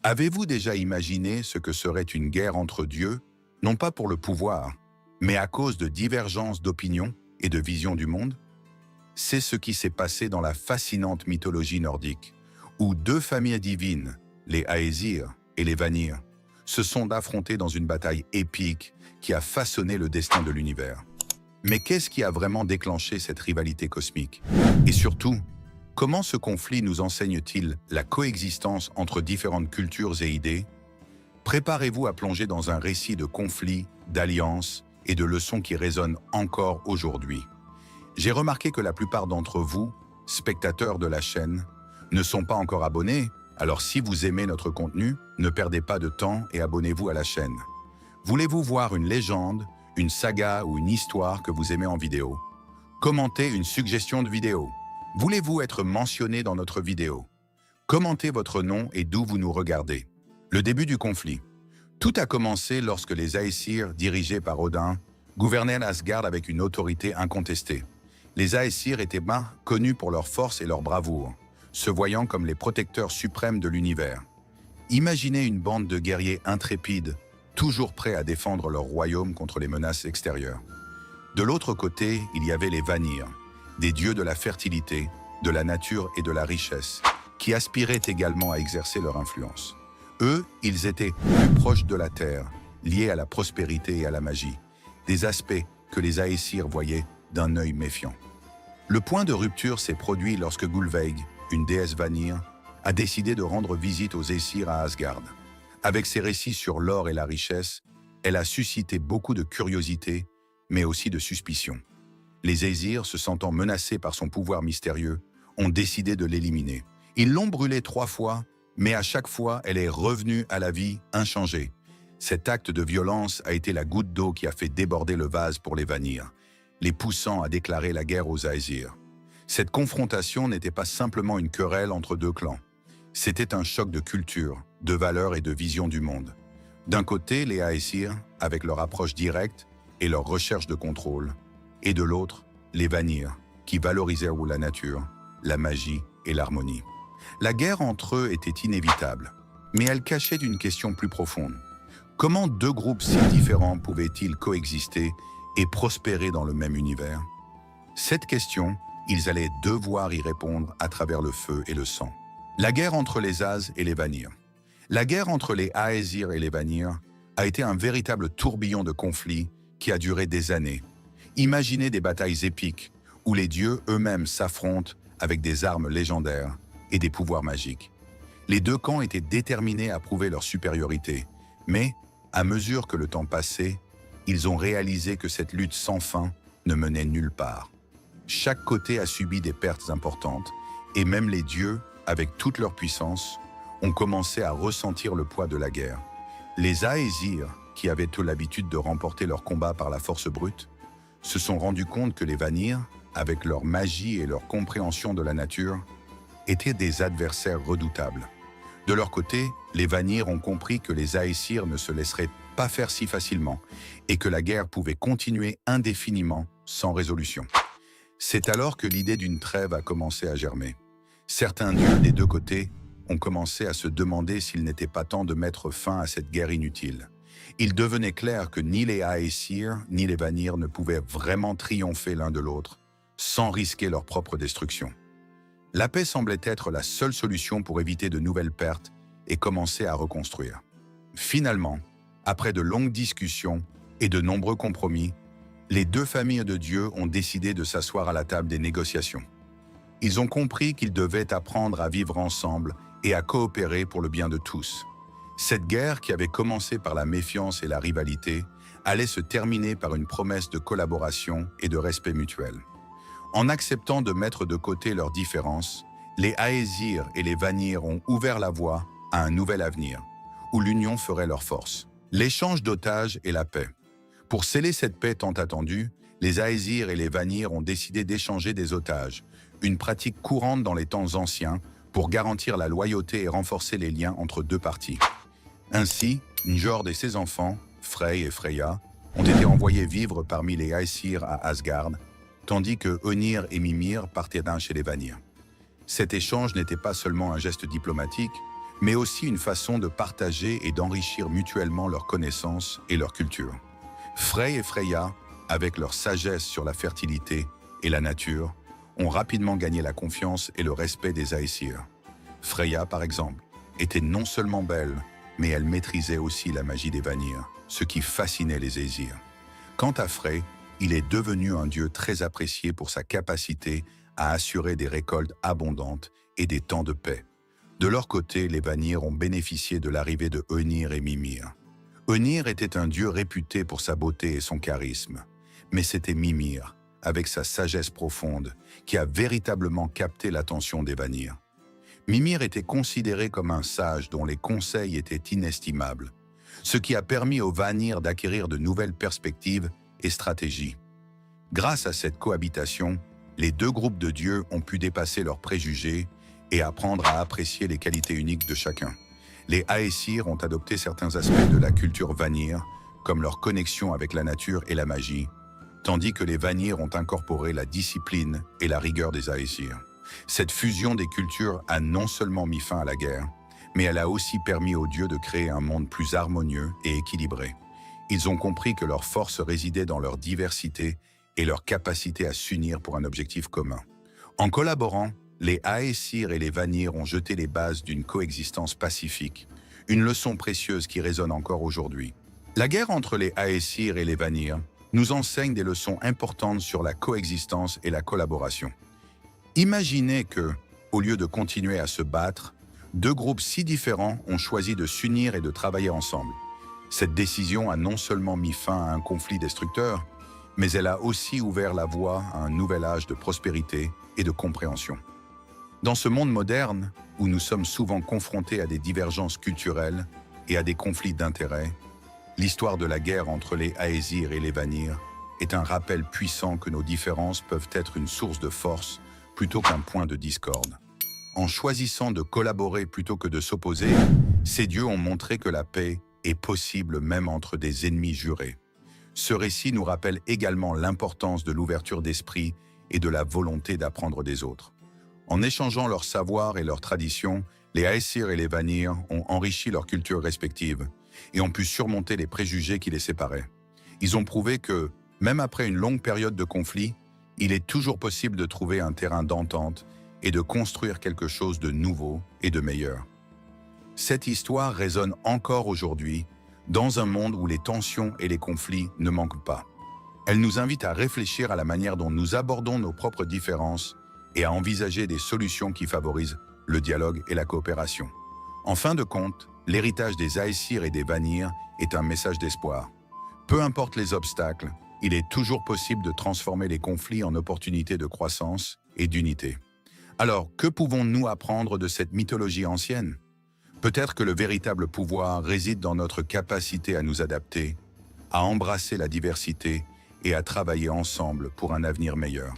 Avez-vous déjà imaginé ce que serait une guerre entre dieux, non pas pour le pouvoir, mais à cause de divergences d'opinions et de visions du monde? C'est ce qui s'est passé dans la fascinante mythologie nordique, où deux familles divines, les Aesir et les Vanir, se sont affrontées dans une bataille épique qui a façonné le destin de l'univers. Mais qu'est-ce qui a vraiment déclenché cette rivalité cosmique? Et surtout, comment ce conflit nous enseigne-t-il la coexistence entre différentes cultures et idées? Préparez-vous à plonger dans un récit de conflits, d'alliances et de leçons qui résonnent encore aujourd'hui. J'ai remarqué que la plupart d'entre vous, spectateurs de la chaîne, ne sont pas encore abonnés, alors si vous aimez notre contenu, ne perdez pas de temps et abonnez-vous à la chaîne. Voulez-vous voir une légende, une saga ou une histoire que vous aimez en vidéo? Commentez une suggestion de vidéo. Voulez-vous être mentionné dans notre vidéo? Commentez votre nom et d'où vous nous regardez. Le début du conflit. Tout a commencé lorsque les Aesir, dirigés par Odin, gouvernaient Asgard avec une autorité incontestée. Les Aesir étaient connus pour leur force et leur bravoure, se voyant comme les protecteurs suprêmes de l'univers. Imaginez une bande de guerriers intrépides, toujours prêts à défendre leur royaume contre les menaces extérieures. De l'autre côté, il y avait les Vanir, des dieux de la fertilité, de la nature et de la richesse, qui aspiraient également à exercer leur influence. Eux, ils étaient plus proches de la terre, liés à la prospérité et à la magie, des aspects que les Aesir voyaient d'un œil méfiant. Le point de rupture s'est produit lorsque Gulveig, une déesse Vanir, a décidé de rendre visite aux Aesir à Asgard. Avec ses récits sur l'or et la richesse, elle a suscité beaucoup de curiosité, mais aussi de suspicion. Les Aesir, se sentant menacés par son pouvoir mystérieux, ont décidé de l'éliminer. Ils l'ont brûlée 3 fois, mais à chaque fois, elle est revenue à la vie inchangée. Cet acte de violence a été la goutte d'eau qui a fait déborder le vase pour les Vanir, les poussant à déclarer la guerre aux Aesir. Cette confrontation n'était pas simplement une querelle entre deux clans. C'était un choc de culture, de valeurs et de vision du monde. D'un côté, les Aesir, avec leur approche directe et leur recherche de contrôle, et de l'autre, les Vanir, qui valorisaient la nature, la magie et l'harmonie. La guerre entre eux était inévitable, mais elle cachait une question plus profonde. Comment deux groupes si différents pouvaient-ils coexister et prospérer dans le même univers? Cette question, ils allaient devoir y répondre à travers le feu et le sang. La guerre entre les As et les Vanir. La guerre entre les Aesir et les Vanir a été un véritable tourbillon de conflits qui a duré des années. Imaginez des batailles épiques où les dieux eux-mêmes s'affrontent avec des armes légendaires et des pouvoirs magiques. Les deux camps étaient déterminés à prouver leur supériorité, mais à mesure que le temps passait, ils ont réalisé que cette lutte sans fin ne menait nulle part. Chaque côté a subi des pertes importantes, et même les dieux, avec toute leur puissance, ont commencé à ressentir le poids de la guerre. Les Aesir, qui avaient eu l'habitude de remporter leur combat par la force brute, se sont rendus compte que les Vanir, avec leur magie et leur compréhension de la nature, étaient des adversaires redoutables. De leur côté, les Vanir ont compris que les Aesir ne se laisseraient pas faire si facilement et que la guerre pouvait continuer indéfiniment sans résolution. C'est alors que l'idée d'une trêve a commencé à germer. Certains dieux des deux côtés ont commencé à se demander s'il n'était pas temps de mettre fin à cette guerre inutile. Il devenait clair que ni les Aesir ni les Vanir ne pouvaient vraiment triompher l'un de l'autre sans risquer leur propre destruction. La paix semblait être la seule solution pour éviter de nouvelles pertes et commencer à reconstruire. Finalement, après de longues discussions et de nombreux compromis, les deux familles de dieux ont décidé de s'asseoir à la table des négociations. Ils ont compris qu'ils devaient apprendre à vivre ensemble et à coopérer pour le bien de tous. Cette guerre, qui avait commencé par la méfiance et la rivalité, allait se terminer par une promesse de collaboration et de respect mutuel. En acceptant de mettre de côté leurs différences, les Aesir et les Vanir ont ouvert la voie à un nouvel avenir, où l'union ferait leur force. L'échange d'otages et la paix. Pour sceller cette paix tant attendue, les Aesir et les Vanir ont décidé d'échanger des otages, une pratique courante dans les temps anciens pour garantir la loyauté et renforcer les liens entre deux parties. Ainsi, Njord et ses enfants, Frey et Freya, ont été envoyés vivre parmi les Aesir à Asgard, tandis que Önir et Mimir partaient chez les Vanir. Cet échange n'était pas seulement un geste diplomatique, mais aussi une façon de partager et d'enrichir mutuellement leurs connaissances et leur culture. Frey et Freya, avec leur sagesse sur la fertilité et la nature, ont rapidement gagné la confiance et le respect des Aesir. Freya, par exemple, était non seulement belle, mais elle maîtrisait aussi la magie des Vanir, ce qui fascinait les Aesir. Quant à Frey, il est devenu un dieu très apprécié pour sa capacité à assurer des récoltes abondantes et des temps de paix. De leur côté, les Vanir ont bénéficié de l'arrivée de Önir et Mimir. Önir était un dieu réputé pour sa beauté et son charisme, mais c'était Mimir, avec sa sagesse profonde, qui a véritablement capté l'attention des Vanir. Mimir était considéré comme un sage dont les conseils étaient inestimables, ce qui a permis aux Vanir d'acquérir de nouvelles perspectives et stratégies. Grâce à cette cohabitation, les deux groupes de dieux ont pu dépasser leurs préjugés et apprendre à apprécier les qualités uniques de chacun. Les Aesir ont adopté certains aspects de la culture Vanir, comme leur connexion avec la nature et la magie, tandis que les Vanir ont incorporé la discipline et la rigueur des Aesir. Cette fusion des cultures a non seulement mis fin à la guerre, mais elle a aussi permis aux dieux de créer un monde plus harmonieux et équilibré. Ils ont compris que leur force résidait dans leur diversité et leur capacité à s'unir pour un objectif commun. En collaborant, les Aesir et les Vanir ont jeté les bases d'une coexistence pacifique, une leçon précieuse qui résonne encore aujourd'hui. La guerre entre les Aesir et les Vanir nous enseigne des leçons importantes sur la coexistence et la collaboration. Imaginez que, au lieu de continuer à se battre, deux groupes si différents ont choisi de s'unir et de travailler ensemble. Cette décision a non seulement mis fin à un conflit destructeur, mais elle a aussi ouvert la voie à un nouvel âge de prospérité et de compréhension. Dans ce monde moderne, où nous sommes souvent confrontés à des divergences culturelles et à des conflits d'intérêts, l'histoire de la guerre entre les Aesir et les Vanir est un rappel puissant que nos différences peuvent être une source de force plutôt qu'un point de discorde. En choisissant de collaborer plutôt que de s'opposer, ces dieux ont montré que la paix est possible même entre des ennemis jurés. Ce récit nous rappelle également l'importance de l'ouverture d'esprit et de la volonté d'apprendre des autres. En échangeant leur savoir et leurs traditions, les Aesir et les Vanir ont enrichi leurs cultures respectives et ont pu surmonter les préjugés qui les séparaient. Ils ont prouvé que, même après une longue période de conflit, il est toujours possible de trouver un terrain d'entente et de construire quelque chose de nouveau et de meilleur. Cette histoire résonne encore aujourd'hui, dans un monde où les tensions et les conflits ne manquent pas. Elle nous invite à réfléchir à la manière dont nous abordons nos propres différences et à envisager des solutions qui favorisent le dialogue et la coopération. En fin de compte, l'héritage des Aesir et des Vanir est un message d'espoir. Peu importe les obstacles, il est toujours possible de transformer les conflits en opportunités de croissance et d'unité. Alors, que pouvons-nous apprendre de cette mythologie ancienne? Peut-être que le véritable pouvoir réside dans notre capacité à nous adapter, à embrasser la diversité et à travailler ensemble pour un avenir meilleur.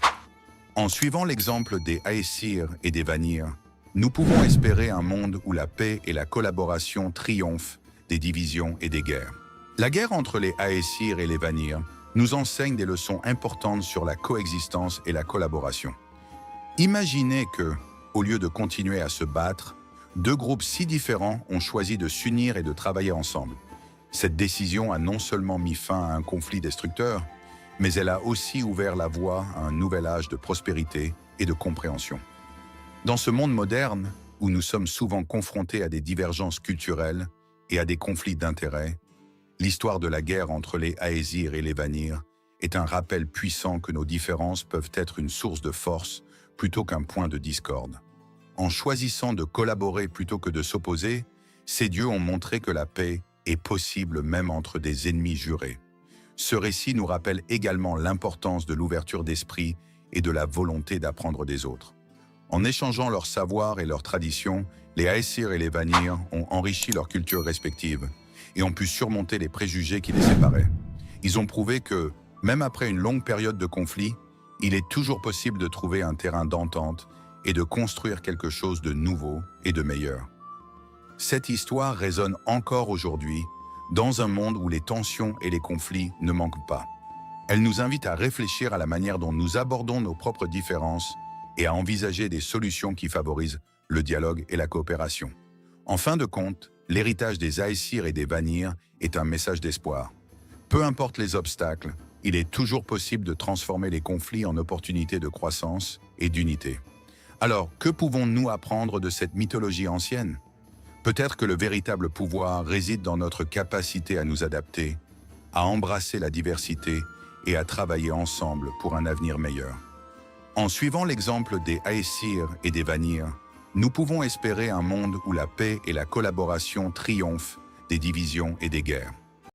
En suivant l'exemple des Aesir et des Vanir, nous pouvons espérer un monde où la paix et la collaboration triomphent des divisions et des guerres. La guerre entre les Aesir et les Vanir nous enseigne des leçons importantes sur la coexistence et la collaboration. Imaginez que, au lieu de continuer à se battre, deux groupes si différents ont choisi de s'unir et de travailler ensemble. Cette décision a non seulement mis fin à un conflit destructeur, mais elle a aussi ouvert la voie à un nouvel âge de prospérité et de compréhension. Dans ce monde moderne, où nous sommes souvent confrontés à des divergences culturelles et à des conflits d'intérêts, l'histoire de la guerre entre les Aesir et les Vanir est un rappel puissant que nos différences peuvent être une source de force plutôt qu'un point de discorde. En choisissant de collaborer plutôt que de s'opposer, ces dieux ont montré que la paix est possible même entre des ennemis jurés. Ce récit nous rappelle également l'importance de l'ouverture d'esprit et de la volonté d'apprendre des autres. En échangeant leur savoir et leurs traditions, les Aesir et les Vanir ont enrichi leurs cultures respectives et ont pu surmonter les préjugés qui les séparaient. Ils ont prouvé que, même après une longue période de conflit, il est toujours possible de trouver un terrain d'entente et de construire quelque chose de nouveau et de meilleur. Cette histoire résonne encore aujourd'hui, dans un monde où les tensions et les conflits ne manquent pas. Elle nous invite à réfléchir à la manière dont nous abordons nos propres différences et à envisager des solutions qui favorisent le dialogue et la coopération. En fin de compte, l'héritage des Aesir et des Vanir est un message d'espoir. Peu importe les obstacles, il est toujours possible de transformer les conflits en opportunités de croissance et d'unité. Alors, que pouvons-nous apprendre de cette mythologie ancienne? Peut-être que le véritable pouvoir réside dans notre capacité à nous adapter, à embrasser la diversité et à travailler ensemble pour un avenir meilleur. En suivant l'exemple des Aesir et des Vanir, nous pouvons espérer un monde où la paix et la collaboration triomphent des divisions et des guerres.